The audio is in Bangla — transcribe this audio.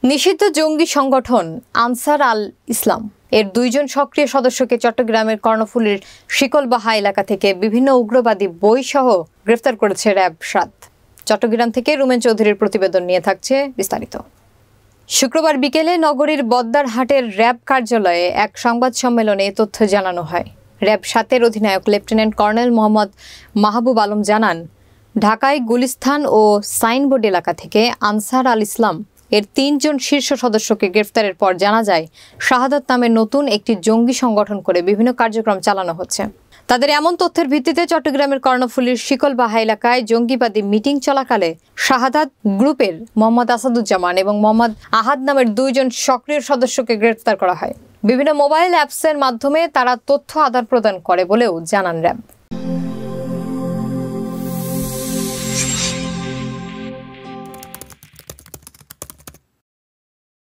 নিষিদ্ধ জঙ্গি সংগঠন আনসার আল ইসলাম এর 2 জন সক্রিয় সদস্যকে চট্টগ্রামের কর্ণফুলীর শিকলবাহা এলাকা থেকে বিভিন্ন উগ্রবাদী বইসহ গ্রেফতার করেছে র্যাব 7। চট্টগ্রাম থেকে রুমেন চৌধুরীর প্রতিবেদন নিয়ে থাকছে বিস্তারিত। শুক্রবার বিকেলে নগরীর বদ্দারহাটের র্যাব কার্যালয়ে এক সংবাদ সম্মেলনে এ তথ্য জানানো হয়। র্যাব 7-এর অধিনায়ক লেফটেন্যান্ট কর্নেল মোহাম্মদ মাহবুব আলম জানান, ঢাকায় গুলিস্তান ও সাইনবোর্ড এলাকা থেকে আনসার আল ইসলাম এর 3 জন শীর্ষ সদস্যকে গ্রেফতারের পর জানা যায় শাহাদাত নামের নতুন একটি জঙ্গি সংগঠন করে বিভিন্ন কার্যক্রম চালানো হচ্ছে। তাদের এমন তথ্যের ভিত্তিতে চট্টগ্রামের কর্ণফুলীর শিকলবাহা এলাকায় জঙ্গিবাদী মিটিং চলাকালে শাহাদাত গ্রুপের মোহাম্মদ আসাদুজ্জামান এবং মোহাম্মদ আহাদ নামের 2 জন সক্রিয় সদস্যকে গ্রেফতার করা হয়। বিভিন্ন মোবাইল অ্যাপসের মাধ্যমে তারা তথ্য আদান প্রদান করে বলেও জানান র্যাব।